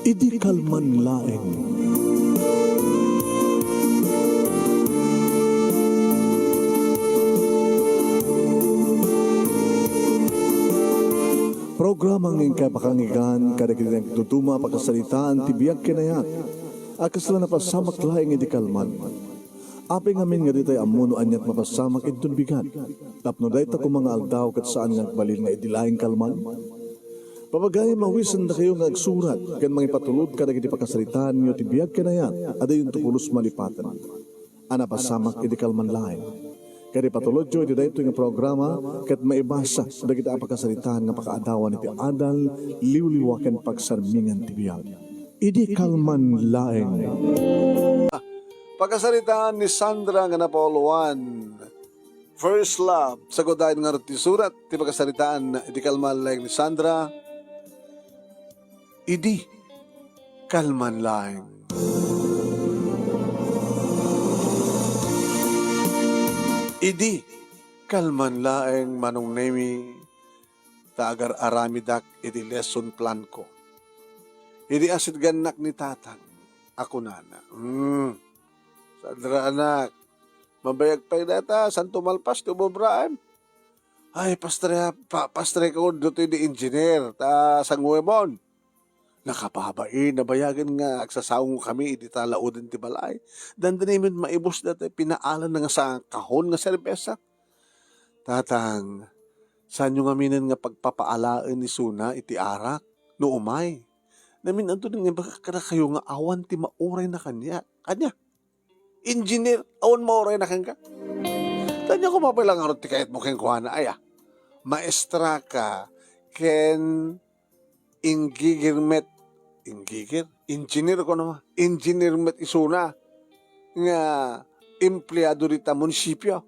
Idi kalman laeng. Programa ng kapakangigan kada kinang tutuma pagkasalitaan tibiyag kinayat. Akas lang napasamak laeng idi kalman. Aping amin nga ditay amuno anyat mapasamak itun bigat. Tapno dayta ko mga aldaw kat saan nga balil nga idi laeng kalman. Papagay mawisan na kayo nga agsurat kan mga ipatulod kada kiti pakasalitaan nyo tibiyag kinayat ada yung tupulos malipatan. Anapasamak idi kalman laeng. Kaya patulod jo, iti dahito nga programa, kat maibasa, da kita apakasalitaan nga pakaadawan iti adal, liwliwakan pagsarmingan tibiyag. Idi kalman laeng. Pagkasalitaan ni Sandra nga napawalawan, First Love, sagodahin nga rin surat, ti pagkasalitaan, idi kalman laeng ni Sandra, idi kalman laeng. Idi kalman laeng manong nemi taagar aramidak iti lesson plan ko. Idi asit ganak ni tatang ako nana. Sandra anak, mabayag pa data santo malpas to bobraan. Ay pastre ko dito di engineer ta sanguemon. Nakapahabain, nabayagan nga agsasawong kami, iti talaudin ti balay. Dandanimin maibos dati, pinaalan na nga sa kahon nga serbesa. Tatang, saan yung aminin nga pagpapaalaan ni Suna, iti arak, no umay. Namin anto nga baka kada kayo nga awan ti mauray na kanya. Kanya, engineer, awan mauray na kanya. Tanya ko mapalang arot ti kahit mukhang kuhana, maestra ka, ken engineer ko naman, engineer met isuna, nga empleyado rita munisipyo.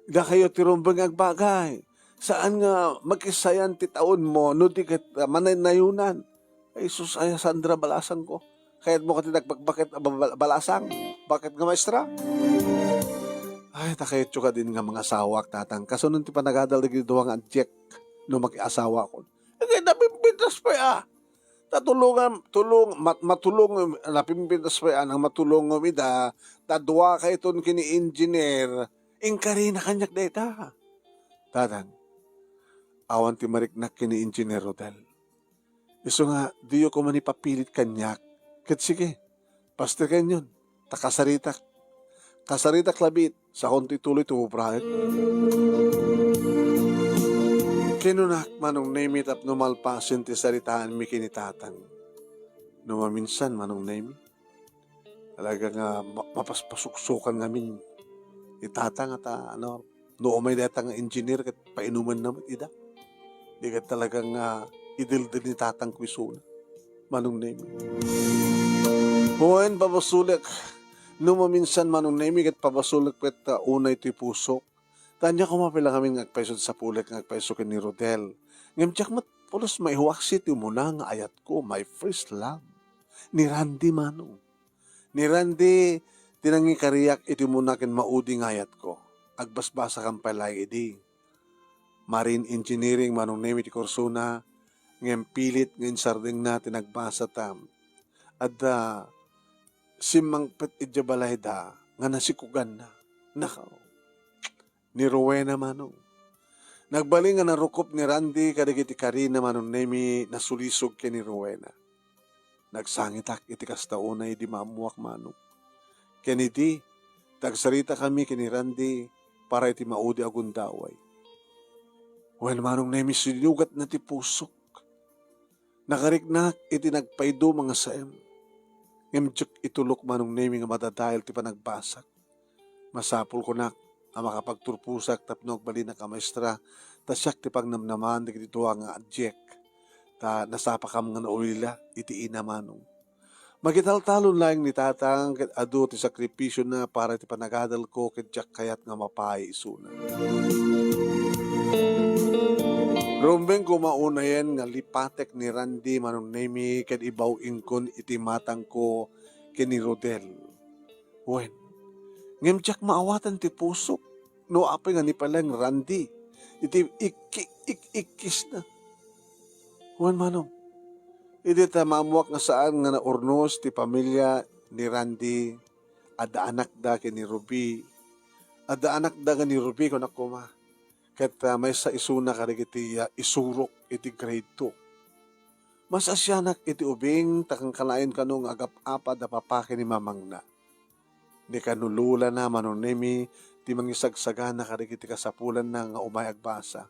Da kayo tirumbang agbagay. Saan nga magkisayan ti taon mo, no di kat manayunan. Ay sus, ay Sandra balasang ko. Kaya't mo ka tinagbagbakit balasang. Bakit nga maestra? Ay, takayot ka din nga mga sawak tatang. Kasunod ti panagadal na ginuduwa nga adjek no mag-asawa ko. Kaya napimpintas pa matulong napimpintas pa ang matulong umida tadwa kay ton kini engineer ingkari na kanyak data tatan awan ti mariknak kini engineer Rodel iso nga diyo ko manipapilit kanyak ket sige paster kanyon kasarita labit sa konti tuloy tumubrahet kinunak manong name it up no malpasin ti saritaan mi kinitatang. No maminsan manong name talaga nga mapaspasuksukan ngamin itatang at no umay data nga engineer kat painuman naman ida. Di ka talagang idildil ni tatang kwisuna. Manong name. Huwain pabasulik no maminsan manong name kat pabasulik pet unay ti pusok. Tanya ko mapila kami ngagpaisod sa pulik ngagpaisokin ni Rodel. Ngamtsak mat pulos maihuaksit yung muna nga ayat ko, my first love. Ni Randy manong. Ni Randy, tinangi kariyak iti muna kin maudi nga ayat ko. Agbasbasa kang palay idi. Marine engineering manong name iti Corsuna. Ngem pilit ngayon sarding na tinagbasa tam. At simang pet idya balay da nga nasikugan na. Nakaw. Ni Rowena manong. Nagbaling nga narukop ni Randy kadagiti Karina manong nemi nasulisog kay ni Rowena. Nagsangitak iti kastaunay di mamuak manong. Kennedy, tagsarita kami kini Randy para iti maudi agundaway. Wen manong nemi sinugat na ti pusok. Nakariknak iti nagpaido mga saem. Ngemjuk itulok manong nemi nga matadahil ti panagbasak. Masapul ko na ang makapagturpusak tapnog bali na kamaestra tasyak ti pagnamnaman di kituwa nga adjek ta nasapakam nga naulila iti inamanong. Magitaltalon lang ni tatang ket adu ti sakripisyo na para ti panagadal ko ket jak kayat nga mapay isuna. Rumbeng ko maunayan nga lipatek ni Randy manong nemi ket ibaw ingkon iti matang ko ken ni Rodel. Wen ngemtsak maawatan ti pusok. No apay nga ni palang Randy. Iti ikis na. Huwan manong. Iti ta mamuak nga saan nga naurnos ti pamilya ni Randy, ada anak da ni Ruby, ada anak da ni Ruby ko nakuma. Ket may sa isuna karigiti isurok iti grade 2. Mas asyanak iti ubing takang kalain kanong agap-apa da papake ni mamang na. Ni kanulula na manonemi ti mangisagsagan na karigiti kasapulan na nga umay agbasa.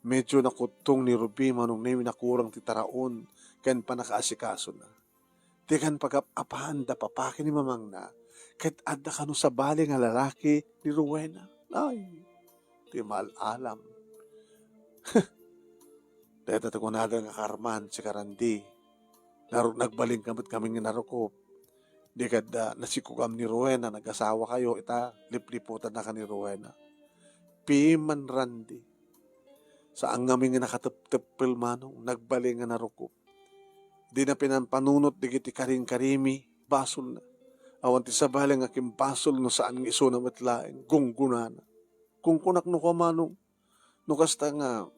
Medyo nakutong ni Ruby manonemi nakurang ti taraon ken panakaasikaso na. Ti kan pagap-apahan da papake ni mamang na ket adda kano sa bali nga lalaki ni Rowena. Ay, ti malalam. Dahil tatakunada nga karman si Karandi. Nagbaling kamot kami nga narukop. Di kada nasikukam ni Rowena, nag-asawa kayo, ita lipliputan na ka ni Rowena. Piman Randy. Saan kami nga nakateptepel manong, nagbaling nga narukop. Di na pinampanunot di kiti karing-karimi, basol na. Awan ti sabaling aking basol no saan nga iso na matlaing, gunggunana. Kung kunak no kamanong, no kasta nga,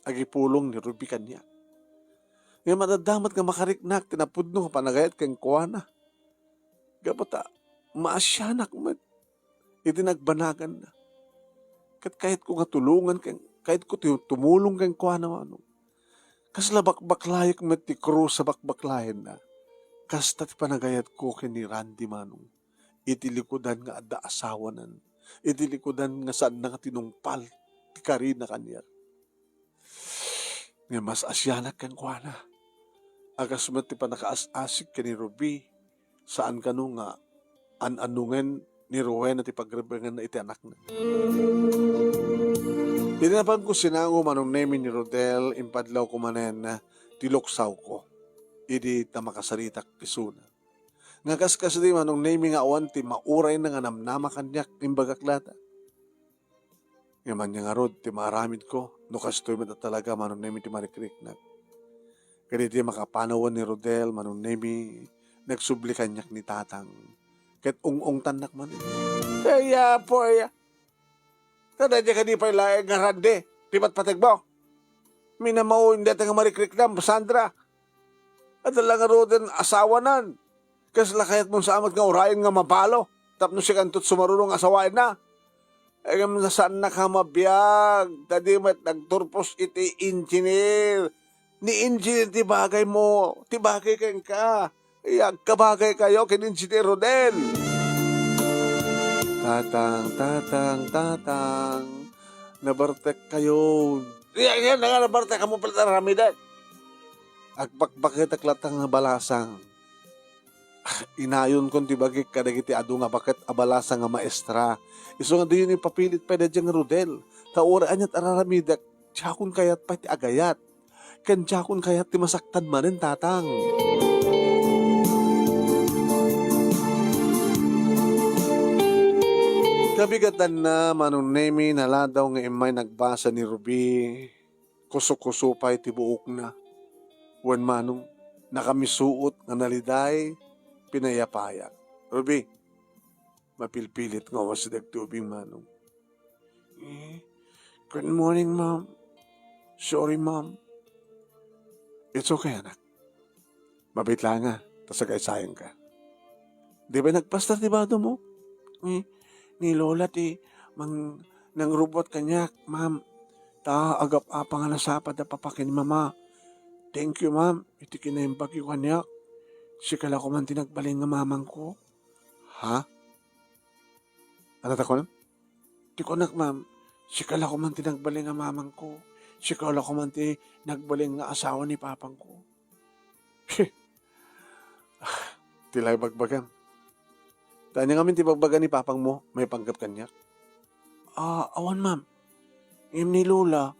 agipulong ni Ruby kanya. Nga madadamat nga makariknak, tinapudno ka panagayat kang kuwana. Gapata, maasyanak mo. Iti nagbanagan na. Kahit ko nga tulungan, kahit ko tumulong kang kuwana manong. Kasla bakbaklayak met ti krus sa bakbaklayan na. Kasta ti panagayat ko ni Randy manong. Iti likodan nga adda asawanan. Iti likodan nga saan na nga tinungpal. Ti karina kanya. Nga mas asyanak kang kuana. Agas met ti panakaasasik ka ni Ruby. Saan ka nung nga ananungen ni Rowena ti pagrebengan na iti anak na. Tinapan ko sinango manong nemi ni Rodel, impadlaw ko manen na tiloksaw ko. Idi ta makasaritak isuna. Nga kaskas di manong nemi nga awan ti mauray na nga namnama kanyak imbagaklata. Nga man nga rod ti maramid ko, no kastoy mo talaga manong nemi ti marikrik na. Kaya di makapanawan ni Rodel, manong nemi, nagsubli kanyak ni tatang. Kahit ung tanak man. Kaya po, Tada di ka di pa ilaing nga Randy, tibat patag mo. Minamaw hindi nga marikrik na, Sandra. At lang nga Roden asawanan. Kasi lakayat mo sa amat nga urayan nga mapalo. Tapno siya kantot sumarunong asawain na. Ay nasaan na ka mabiyag. Tadi mat nagturpos iti engineer. Ni engineer ti bagay mo. Ti bagay kang ka. Iyag kabagay kayo kin engineer Rodel. Tatang. Nabartek kayo. Yan nga nabartek ka mo pala ramidan. Agpakbakit aklatang nga balasang. Inayon kon ti bagay kadagiti adu nga bakit abalasang nga maestra. Iso nga diyon yung papilit pa na diyang Rodel. Tauraan niya't araramidak. Tiyakon kayat pa ti agayat. Kan tiyakon kayat ti masaktan manin tatang. Kabigatan na manong nemi naladaw nga imay nagbasa ni Ruby. Kuso-kuso pa iti buok na. Wan manong nakamisuot nga naliday pinayapayak. Ruby, mapilpilit nga was dagtubing manong. Good morning, Mom. Sorry, Mom. It's okay, anak. Mabit lang nga, tasagay sayang ka. Di ba nagpasta ti bado mo? Ni Lola ti nang robot kanyak, Ma'am. Ta agap apa nga nasapad na papakin ni Mama. Thank you, Ma'am. Iti kinaimbag yung kanyak. Sikala ko man tinagbalin nga mamang ko. Ha? Ano ta ko na? Di ko nak, Ma'am. Sikala ko man tinagbalin nga mamang ko. Sikala ko man tinagbalin nga asawa ni papang ko. Tilay bagbagan. Tanya ngamin ti bagbagan ni papang mo, may panggap kanyak. Awan, Ma'am. Ni Lola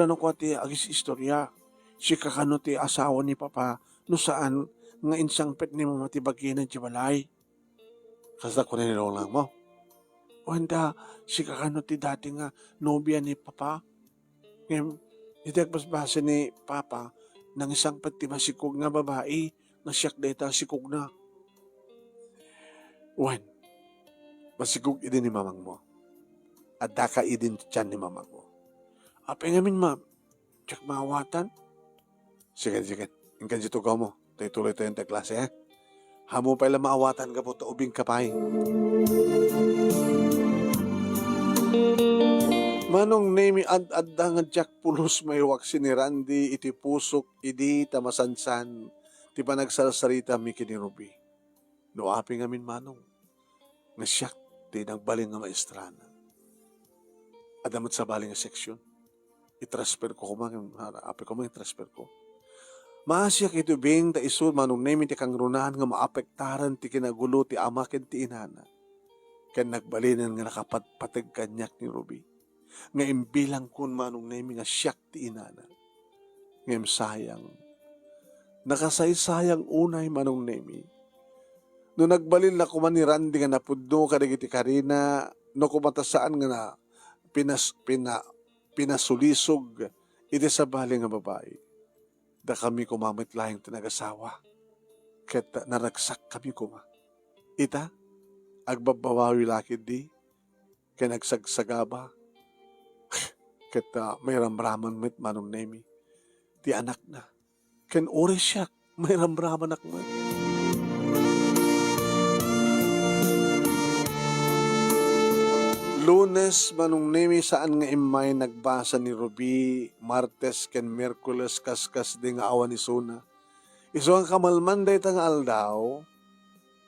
no ko ti agis istorya. Si kakano ti asawa ni Papa, no saan nga insang pet ni Mama ti baginan ti balay. Kasda ko na ni Lola mo. Wanda, si kakano ti dati nga nobya ni Papa. Ngayon, iti agbasbasa ni Papa, nang isang pet ti masikog nga babae, na siyak deta sikog na. Wan, masigog idin ni mamang mo. At daka idin tiyan ni mamang mo. Apay ngamin, Ma'am. Tsak maawatan. Sige. Ingkan dito ka mo. Tayo tuloy tayo yung klase, ha? Hamo pa ilang maawatan ka po, taubing kapay. Manong nemi ad-adda nga Jack pulos may waksi ni Randy, iti pusok, idi tamasansan, ti panagsarsarita mi kini Ruby. No api ngamin manong, nga siyak ti nagbalin nga maestrana. Adamat sa baling nga seksyon. I-transfer ko kumang, api ko mang i-transfer ko. Maasyak ito bing ta iso manong nemi ti kang runahan nga maapektaran ti kinagulo ti ama ken ti inana. Ken nagbalinan nga nakapatpatag kanyak ni Ruby. Nga imbilang kun manong nemi nga siyak ti inana. Ngem sayang. Nakasaysayang unay manong nemi. No nagbalin na kuman ni Randy nga napudno kadagiti Karina, no kumatasaan nga na pinasulisog iti sa bali nga babae. Da kami kumamit lahing tinagasawa. Ket naragsak kami kuma. Ita, agbabawawi lakid di, kaya nagsagsagaba. Ket may ramraman mit manong nemi. Ti anak na. Ken ori siya, may ramraman akman. Lunes manong nemi saan nga imay nagbasa ni Ruby, Martes ken Miyerkules kaskas di nga awan ni Suna. Iso ang kamalman day nga aldaw,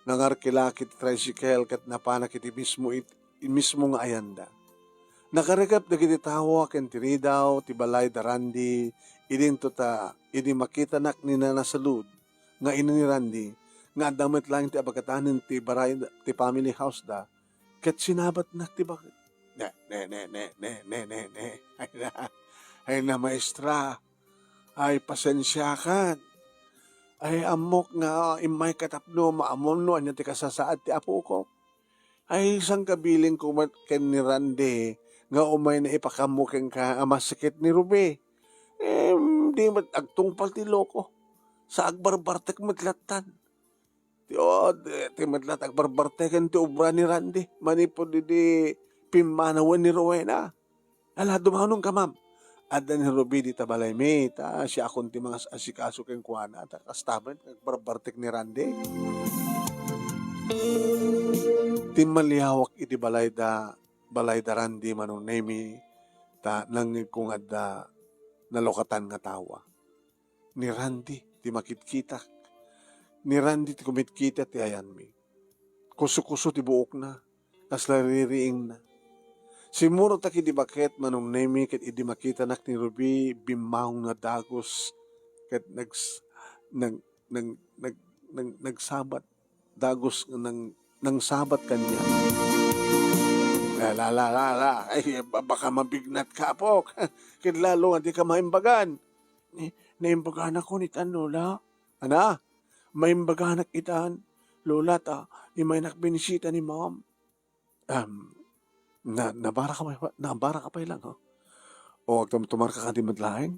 nangarkilakit tricycle kat napanak iti mismo nga ayanda. Nakarekap na kiti tawa ken tiridaw, ti balay da Randy, idi makita nak ni na nasalud, nga ina ni Randy, nga damit lang ti abagatanin ti baray, ti family house da, ket sinabat na ti bakit? Ne. Ay na maestra. Ay pasensya kan. Ay amok nga imay katapno maamon no anya ti kasasaad ti apo ko. Ay isang kabiling kumat ken ni Randy nga umay na ipakamuking ka amasikit ni Ruby. Di mat agtungpal ti loko. Sa agbarbartek matlatan. Ti matlat agbarbartekan ti ubra ni Randy. Manipod di pimanawan ni Rowena. Ala, dumanong ka, ma'am. Ada ni Ruby di tabalay me. Siya akong ti mga asikaso keng kuwana. Kastaman, agbarbartek ni Randy. Ti malihawak iti balay da Randy manong nemi. Nangig kong adda nalokatan nga tawa. Ni Randy, ti makitkita. Ni Randy ti kumitkita ti ayan mi. Kuso-kuso ti buok na. Kas laririing na. Simuro taki di bakit manong nemi ket idi makita nak ni Ruby bimahong nga dagos ket nagsabat dagos nang sabat kanya. La. Ay, baka mabignat ka po. Ket lalo nga di ka maimbagan. Naimbagan ako ni tan, Lola. Ana? Maimbagan ak itan. Lola, imay nakbinisita ni Mom. Nabara ka pa lang, ho? O, tumarka ka di madlaing?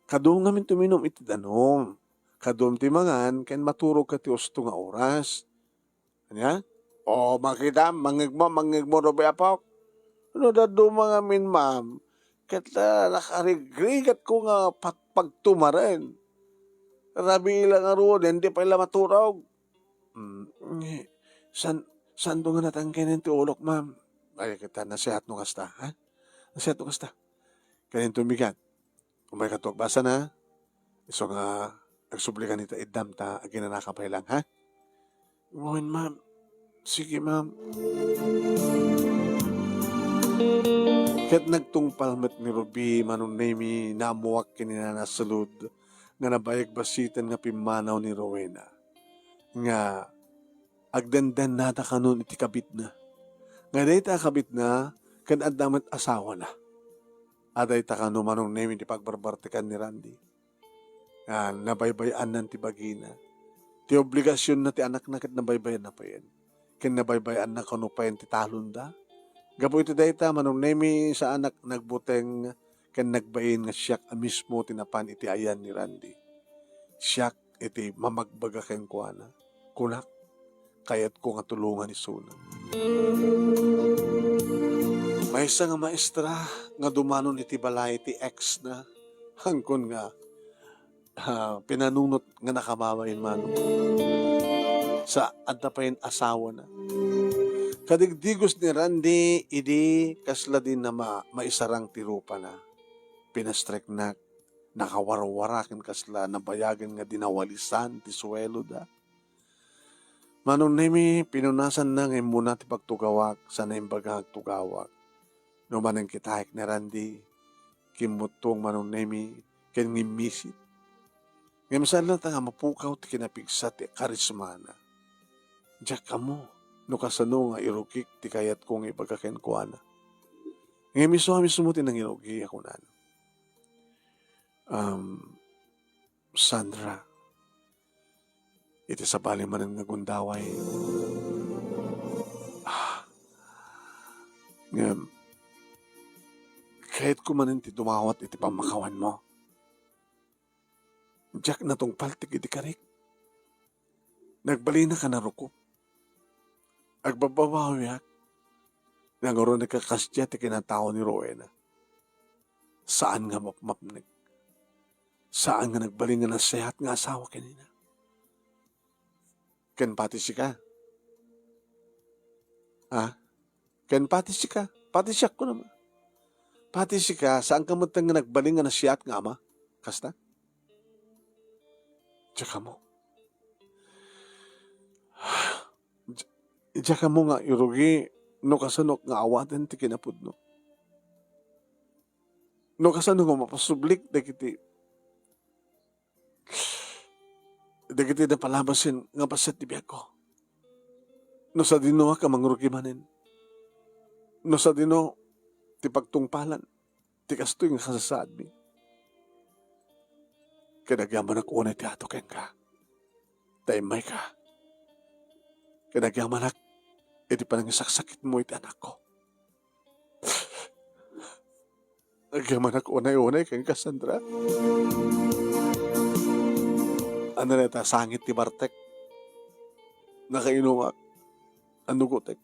Kadum ngamin tuminom iti danong. Kadum ti mangan, ken maturog ka ti usto nga oras. Anya? O, makita, mangig mo, Ruby apok. Ano dadum mga min, ma'am? Ket nakarigrigat ko nga pagtumaren. Rabi ilang aruon, hindi pa ila maturog. San do nga natangkin ti ulok, ma'am? Ay, kita, nasihat nung kasta, ha? Nasihat nung kasta. Kanin tumigan. Kung may katok, basa na. Iso nga, nagsublikan ito, idam ta, aginanakapay lang, ha? Ngayon, ma'am. Sige, ma'am. Ket nagtungpal met ni Ruby, manong nemi, namuwak kinina nasalud, nga nabayag basitan nga pimanaw ni Rowena. Nga, agdandan nata kanon iti kabit na. Nga day ta kabit na, kan adamat asawa na. Aday ta kanon manong nemi ti pagbarbartikan ni Randy. Nabaybayan nan ti bagina. Ti obligasyon na ti anak na ket nabaybayan na pa yan. Ken nabaybayan na kano pa yan ti talon da. Gapo iti dayta manong nemi sa anak nagbuteng ken nagbain nga siyak mismo tinapan iti ayan ni Randy. Siyak iti mamagbaga ken kuana. Kunak kayat ko nga tulungan ni Suna. May isa nga maestra nga dumanon iti balay iti ex na hangkon nga pinanunot nga nakamawain man sa antapayin asawa na. Kadigdigos ni Randy, idi kasla din na maisarang tirupa na. Pinastrek na, nakawarwarakin kasla, nabayagan nga dinawalisan, ti suwelo da. Manong nemi, pinunasan na ngayon muna ti pagtugawak, sa naimbagahag tugawak. No manang kitahik ni Randy, kimutong manong nemi, ken ngimisit. Ngayon saan lang nga mapukaw ti kinapigsa ti karismana. Diyak ka mo, no kasano nga irukik ti kayat kong ipagkaken ko na. Ngayon mismo ti nang irugi ako na. Sandra, iti sa bali man nga gundaway. Ngayon, kahit kumanin ti dumawat iti pamakawan mo, diyak na tong paltik iti karik. Nagbali na ka na rukop. Agbabawawiyak. Nangaro nagkakasya ti kinatao ni Rowena. Saan nga mapmapnig? Saan nga nagbaling nga nasayahat nga asawa kanina? Ken pati si ka? Ken pati si ka? Pati siya ko naman. Pati si ka, saan ka matang nga nagbaling nga nasayahat nga ama? Kasta? Tsaka mo. Tsaka mo nga irugi, no kasanok nga awaten ti kinapudno. No kasano nga mapasublik, dagiti na palabasin nga paset ti biyak ko. No sa dino ka mangrugi manin. No sa dino, ti pagtungpalan, ti kastoy nga kasasaad mi. Kinagyaman ako unay ti ato ken ka. Taimay ka. Kinagyaman ako, iti pa nang saksakit mo iti anak ko. Nagyaman ako unay-unay ken ka, Sandra. Ano na ita, sangit ti Bartek. Nakainumak. Ano gutek.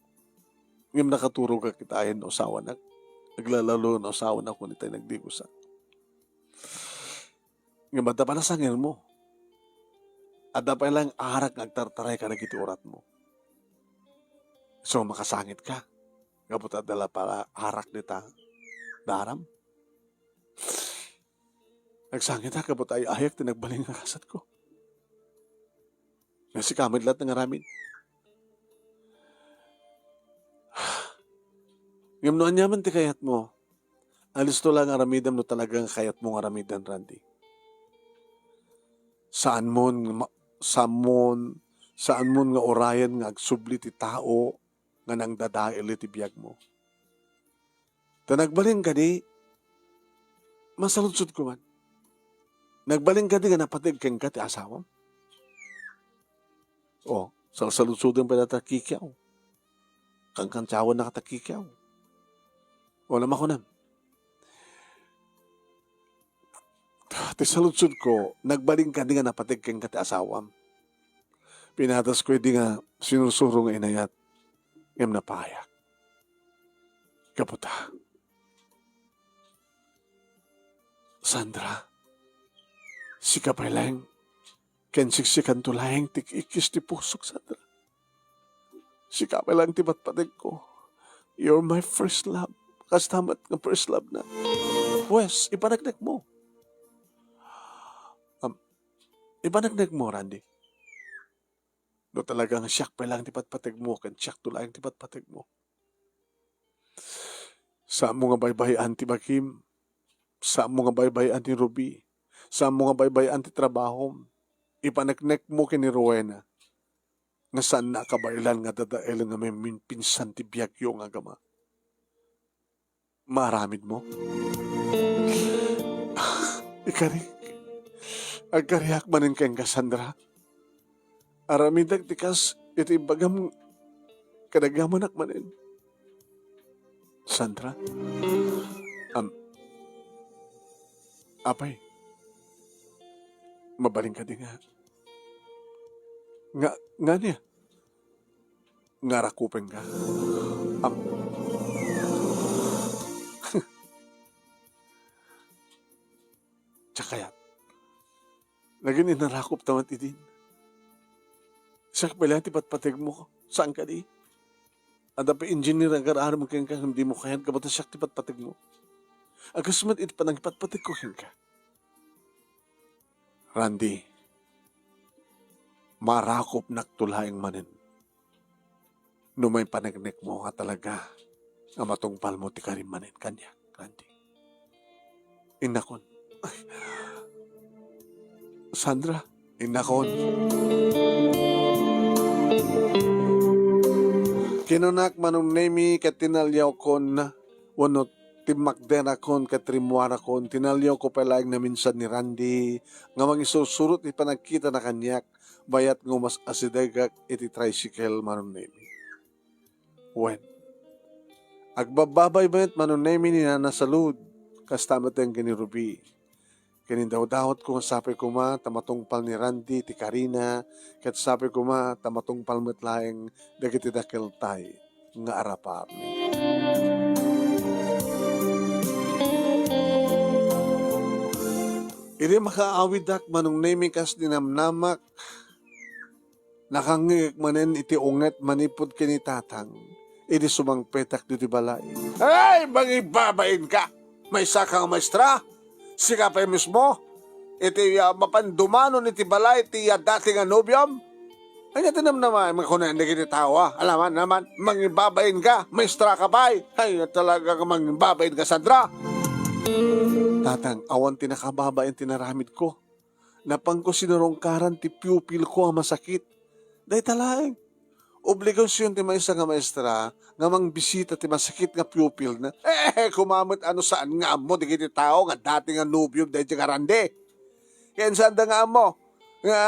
Ngayon nakaturo ka kitahin no asawa na. Naglalalo no asawa na kung itay nagdigusa. Ngayon ba na sangil mo? At dapat lang arak nagtartaray ka na kiti urat mo. So makasangit ka. Ngabuta dala para arak nita daram. Nagsangit ka, kabuta ay ayak tinagbaling nga kasat ko. Nga si kamid lahat ng aramin. Ngayon noon yaman ti kayat mo. Alis to lang aramidam no talagang kayat mong aramidan, Randy. Saan mo nga orayan nga agsubli ti tao nga nang dadail iti biyag mo. Nagbaling ka di, masaludsod ko man. Nagbaling ka di nga napatig keng ka ti asawa. O, saludsodin pa na takikyaw. Kangkantsawan na katakikyaw. O, naman ko na. Ti saludsod ko, nagbaling ka di nga napatig keng ka ti asawam. Pinatas ko di nga sinusuro nga inayat. Ngam napayak. Kaputa. Sandra, si kapalang, ken siksikan tulayang tikikis ti pusok, Sandra. Si kapalang ti batpatig ko. You're my first love. Kastamat ng first love na. Pwes, ipanagdag mo. Ipanagdag mo, Randy. No talagang siyak pa lang ti patpatig mo, ken siyak tulayang ti patpatig mo. Sa mga baybayan ti Bakim, sa mga baybayan ti Ruby, sa mga baybayan ti trabaho, ipanagnek mo kini Rowena, nga saan nakabailan nga dadael nga may pinsan ti biyagyo nga gama. Maramid mo? Ikarik, agkariak manin keng Cassandra. Aramidag tikas, iti bagam kadagaman akmanin. Sandra? Apay, mabaling ka di nga. Nga niya. Nga rakupin ka. Tsakayat. Naging inarakop tamat idin. Siya pala ti patpatig mo. Saan ka di? Ada pa engineer ang karaan mo kaya ka, hindi mo kayan ka ba siya ti patpatig mo? Agasumat iti panang patpatig ko kaya ka. Randy, marakop naktulaing manin. No may panagnek mo nga talaga nga matungpal mo ti karim manin kanya, Randy. Inakon. Ay, Sandra, inakon. Kinunak manong nemi katinalyaw kon wano timakden akon katrimuara kon tinalyaw ko palaing na minsan ni Randy nga mangisursurot ipanagkita na kanyak bayat nga mas asidagak iti tricycle manong nemi. When agbababay bayat manong nemi ni Nana Salud kastamat ang gini Ruby. Kinindawdawat ko sabi ko ma tamatungpal ni Randy ti Karina ket sabi ko ma tamatungpal met laeng dagiti dakkel tay nga arapap. Iri makaawidak manong nemi kas dinamnamak nakangigik manen iti unget manipod kini tatang iti sumangpetak diti balay. Ay, mangibabain ka! May sakang maestra! Sika pa mismo, iti mapandumanon iti balay, iti dati nga nobyom. Ay, natinam naman, mga kunan, hindi kinitawa. Alaman naman, mangibabain ka, maestra ka pa. Ay, talaga ka mangibabain ka, Sandra. Tatang, awan tinakababain tinaramid ko. Napang ko sinurongkaran ti pupil ko ang masakit. Dahil talaeng, obligasyon ti may isa nga maestra, nga mang bisita ti masakit nga pupil na, kumamit ano saan nga mo, di kiti tao, nga dati nga nubyog, dahil ti karande. Kaya saan da nga mo, nga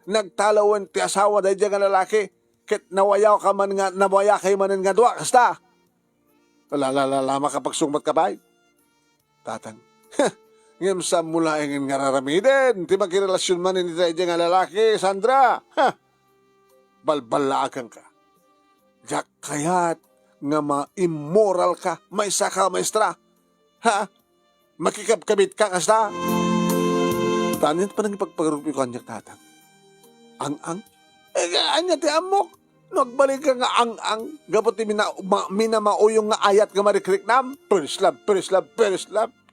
nagtalawan ti asawa, dahil nga lalaki, kit nawayaw ka man nga, nawaya kay manin nga dua, kasta. Lama kapag sungmat ka ba? Tatang, ngayon sa mula nga raramidin, ti magkirelasyon man ni dahil nga lalaki, Sandra, balbalaakan ka. Diyak kaya't nga ma-immoral ka, may saka maestra. Ha? Makikabkabit ka kasta. Tanit pa nang ipagpagarupi ko kanyak tatang. Ang-ang? Anya ti amok. Nagbalik ka nga ang-ang. Gapot ti minamauyong nga ayat nga marikrik nam. Perislab.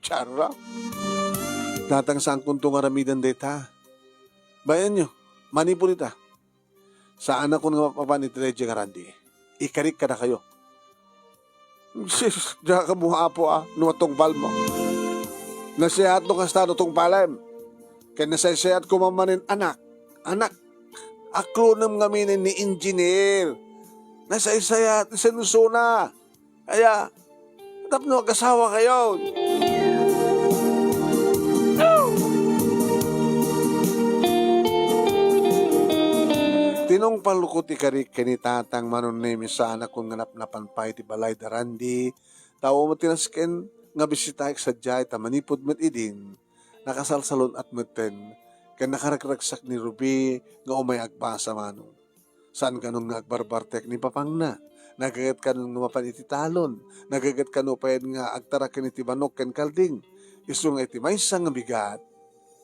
Tsara. Tatang saan kunto nga ramidan deta. Bayan nyo, manipulita. Sa anak ko nga mapapanit Reggie Garandi, ikarik ka na kayo. Diyan ka buha po nuwatong bal mo. Nasihat no kasta no tong palem. Kaya nasaysayahat ko mamanin anak. Akronym nga minin ni engineer. Nasaysayahat ni sinusuna. Kaya, dapat no kasawa kayo. Tinong palukot ikarik kanitatang manunemi sa anak kong nganap-napan pa iti balay da Randy. Tao mo tinasken nga bisita sa jay tamanipod met idin. Nakasalsalon at meten. Kaya nakarakragsak ni Ruby nga umay agbasa manong. Saan ganun nga agbarbartek ni papang na. Nagagat ka nung numapan iti talon. Nagagat ka nung payan nga agtarakin iti manok ken kalding. Iso nga iti may isang bigat.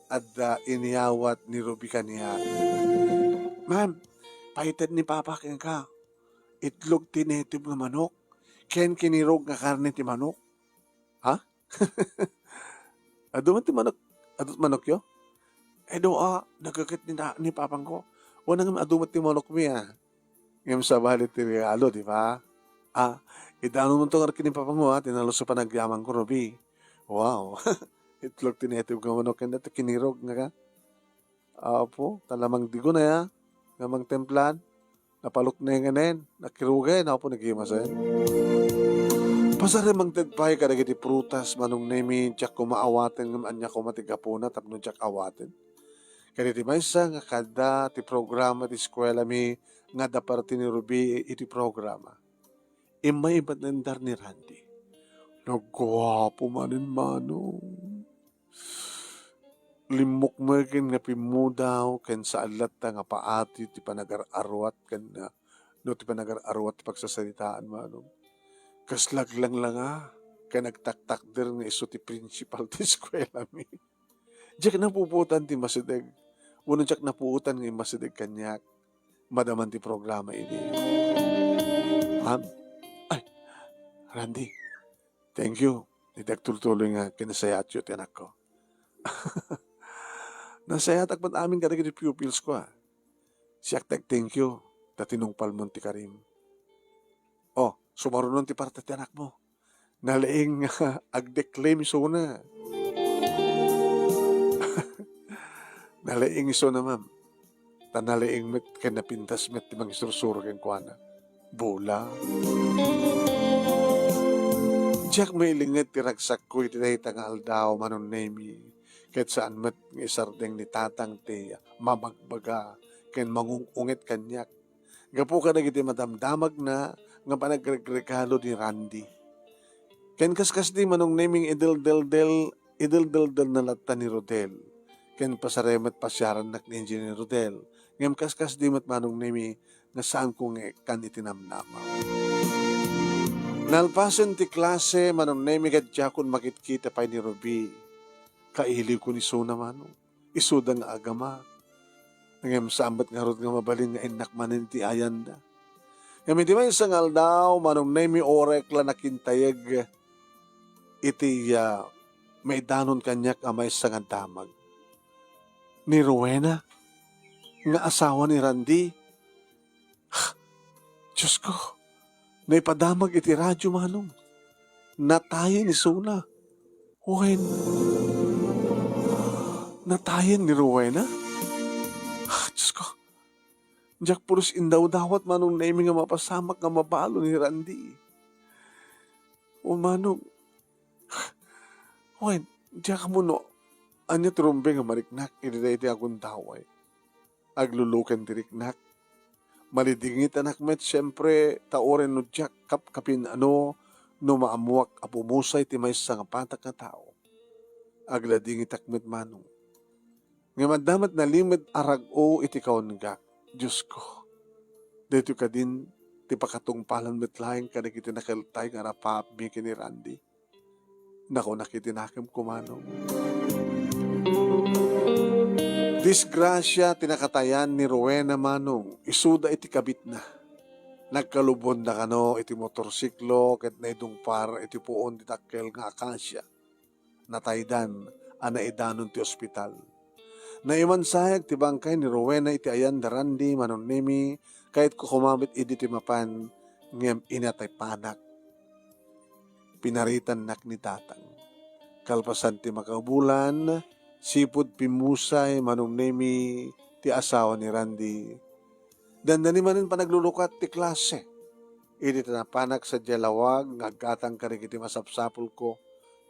At iniyawat ni Ruby kaniya. Ma'am, paitan ni Papa kaya ka. Itlog tinetib nga manok. Ken kinirog nga karne ti manok. Ha? Aduman ti manok. Adut manok yo? Nagkakit ni Papang ko. Wala nga adumat ti manok mi Ngayon sa balit ti regalo, di ba? Idano mo itong arkin ni Papang mo tinalo sa panagyaman ko, Ruby. Wow. Itlog tinetib nga manok. Kaya natin kinirog nga ka. Apo, talamang digo na ya. Namang templan, napalok na yung ganen, nakirugay, na po nagimasan. Pasarimang tagpay ka nagiti prutas, manong nemi, tiyak kumaawatin, ng anya kumatigapuna, tapno tiyak awatin. Kaya ti maysa nga kada, ti programa, ti eskwela mi, nga da parte ni Ruby, iti programa. Imay ba't nandar ni Randy? Nagwapo manin manong. Limok mo ken nga pimudaw ken sa alat nga paati ti panagar-arwat ken no ti panagar-arwat ti pagsasalitaan manong. Kaslaglang lang ken nagtaktak der nga iso ti principal ti eskwela mi. Diyak napuputan ti masideg. Wano diyak napuutan ng masideg kanyak. Madaman ti programa ini. Ma'am, ay, Randy, thank you. Hindi tultuloy nga kinasayat yun ti anak ko. Nasayat akpat amin kada kiti pupils ko Siyak thank you. Tatinungpal mo ti Karim. Oh, sumarunon ti parte ti anak mo. Nalaing agdeclaim so na. Nalaing iso na ma'am. Tanalaing met ken napintas met ti mangisursurog ken kuana. Bola. Diyak may linget ti ragsak ko iti dayta nga aldaw manon nemi. Ket saan met ng isardeng ni tatang ti mamagbaga ken mangungungit kanyak. Gapu ka nagiti madamdamag na nga panagregregalo ni Randy. Ken kaskas di manong naming idel-del-del na latta ni Rodel. Ken pasaremet pasyaran nak ni Engineer Rodel. Ngem kaskas di mat manong nami nga saan kong kan itinamnamaw. Nalpasen ti klase manong nami kadya kun makitkita pa ni Ruby. Kailiw ko ni Suna manong. Isuda nga agama. Ngem sambat nga rod nga mabalin nga inak manin ti ayanda. Ngem iti may isang aldaw manong nami orek la nakintayag iti may danon kanyak amay sa nga damag. Ni Rowena, nga asawa ni Randy. Diyos ko, naipadamag iti radyo manong. Natayin ni Suna. Wen, natayin ni Rowena? Diyos ko, Jack pulos indaw dawat manong naiming nga mapasamak nga mabalo ni Randy. O manong, Wen, Jack mo no, anya trumbe nga mariknak, iti akong daway. Aglulukan diriknak. Malidingit anak met, siyempre, taoren no Jack, kapin no maamuak apumusay ti may nga patak na tao. Agladingit akmet manong. Nga madamat na limit arag-o iti kaon nga, Diyos ko. Dito ka din, ti pakatungpalan met laing ka nakiti nakaltay nga rapap mi kini Randy. Nako nakitinakim kumanong. Disgrasya tinakatayan ni Rowena manong, isuda iti kabit na. Nagkalubon na kano iti motorsiklo, ket na idungpar iti puon ti takkel nga akasya. Nataydan, anaidanon ti ospital. Naimansayag ti bangkay ni Rowena iti ayan da Randy manon nemi, kahit ko kumamit iti ti mapan, ngem inatay panak. Pinaritan nak ni tatang. Kalpasan ti makabulan, sipud pimusay manong nemi ti asawa ni Randy. Dandani manin panaglulukat ti klase. Iti tanapanak sa jalawag, ngagkatang karig iti masapsapul ko.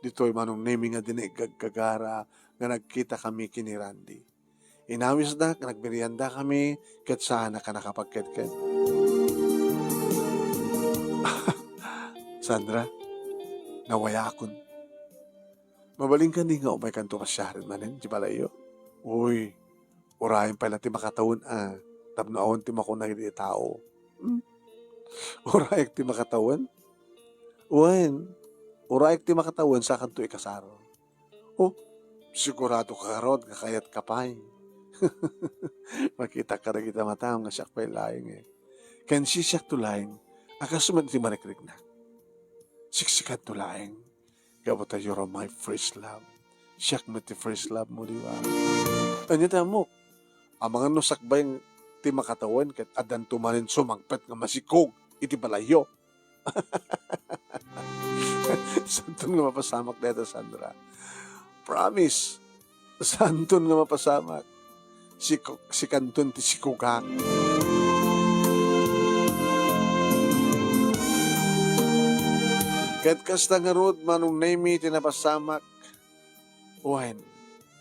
Dito'y manong nemi nga dinigagagara nga nagkita kami kini Randy. Inawis na, nagmerienda kami, ket saan na ka nakapagketket. Sandra, nawaya akon. Mabaling ka di nga umay kanto kasyarin manin, di balayo? Uy, urayan pala ti makatawon tapno awon ti makunay di tao. Urayak ti makatawon? Uwan, urayak ti makatawon sa kanto ikasaro. Oh, sigurado ka karod, kakayat kapay. Makita ka rin kita matang nga siyak pa'y laing Kan si siyak to laing, akasuman ti marikrik na. Siksikan to laing. Gabata, you're my first love. Siyak mo ti first love mo, di ba? Anya mo, ang mga nusakbay ti makatawan kat adan tumanin sumangpet nga masikog iti balayo. Santun nga mapasamak dito, Sandra. Promise. Santun nga mapasamak. Si kanton ti sikugak. Ket kasta nga rod manong nemi tinapasamak, uwan,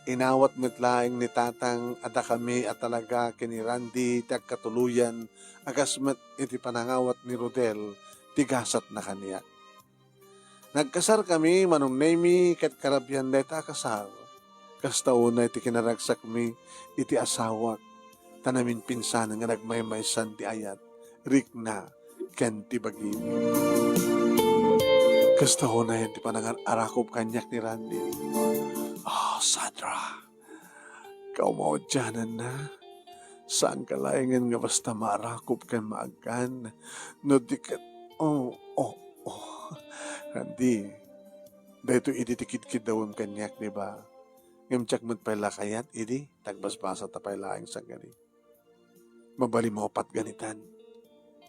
inawat metlaing ni tatang ada kami at talaga kini Randy tagkatuluyan agas met iti panangawat ni Rodel tigasat na kaniya. Nagkasar kami manong nemi ket karabyan deta kasar. Kasta una iti kinaragsak mi iti asawak tanamin pinsan nga nagmaymaysan ti ayat rikna ken ti bagim. Kasta ko na yun, di pa nangan arakop kanyak ni Randy. Oh, Sandra, Kaumaudyanan na. Saan ka layangan nga basta marakop kay maagan. No di ka, oh, oh, oh. Randy, dahito iditikid-kid dawon kanyak, di ba? Ngamtsak mo't pala kayat, idi, tagbasbasa tapay laing sa gani. Mabali mo pat ganitan.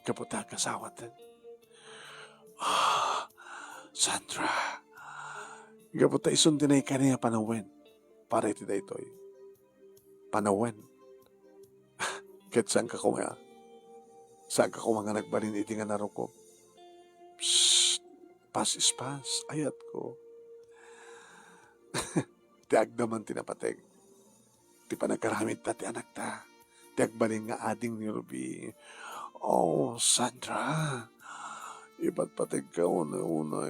Kaputa kasawatan. Ah, Sandra. Kaputa isun tinay kaniya panawen. Para iti daytoy. Panawen. Ket saan ka kumaya? Saan ka kumanga nagbalin iti nga naruko? Psst, pas is pas, ayat ko. Ti agdaman tinapateg. Ti panagkaramit ta ti anak ta. Ti agbalin nga ading ni Ruby. Oh, Sandra. Iba't pateg ka una-una.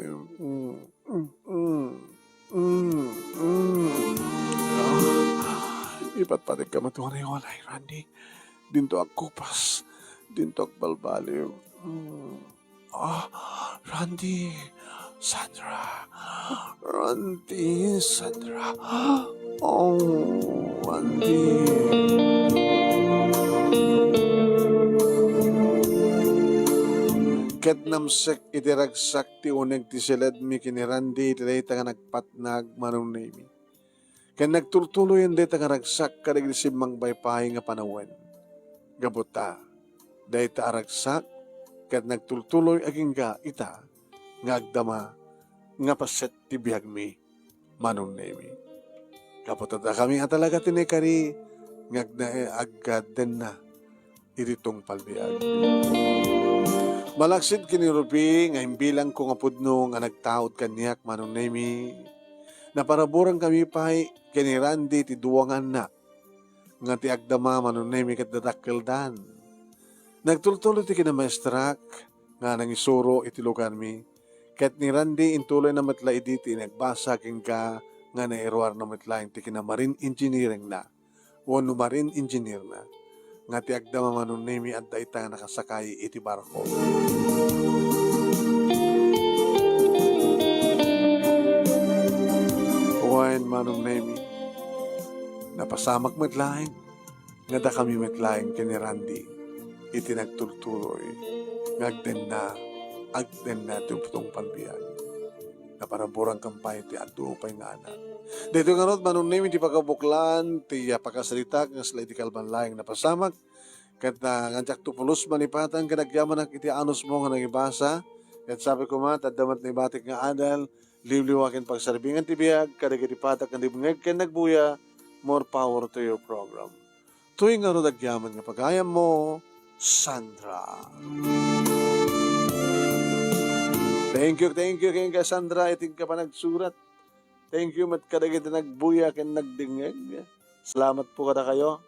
Iba't pateg ka matuwanay-walay, Randy. Dinto ak kupas. Dinto ak balbaliw. Randy. Sandra. Randy. Sandra. Oh, Randy. Ket namsek itiragsak ti uneg ti siled mi kini Randy iti dayta nga nagpatnag manong nami. Ken nagtultuloy yung dayta nga ragsak kadag simang baypahay nga panawen. Gabuta, dayta aragsak ket nagtultuloy aging ga ita nga agdama nga paset ti biyag mi manong nami. Gabuta da kami nga talaga tinikari nga aggaden na iritong palbiag. Malaksid kini Ruby nga imbilang ko nga pudno nga nagtaod kanyak manong nemi. Naparaburang kami pa'y kini Randy ti duwangan na nga ti agdama manong nemi kat dadakkeldan. Nagtultuloy ti kinamaestrak nga nangisuro iti lugar mi. Kat ni Randy intuloy na matla iditi nagbasa king ka nga nairuar na matlaing ti kinamarin engineering na. Wano marine engineer na. Nga ti agdama manong nemi at daita nga nakasakay iti barko. Uwain manong nemi, napasamak matlaing, nga da kami matlaing kini Randy, iti nagtultuloy, agden na tuputong palbiyag. Naparaburang kampay ti adu pa'y nga anak. Dito nga ron, manong nemi ti pagkabuklan, ti pagkasalita, nga sila iti kalbanlaing napasamak, kat ngantyak tupulos manipatan, kanagyaman ang iti anos mo nga nangibasa, kat sabi ko ma, tadamat na ibatik nga adal, liwliwakin pagsarbingan ti biyag, kadagiti patak nga libungeg, ken nagbuya, more power to your program. Tuwing nga ron agyaman nga pagayam mo, Sandra. Thank you, kay Sandra, iting ka pa nagsurat. Thank you, mat kadagiti nagbuya ken nagdingeg. Salamat po kada kayo.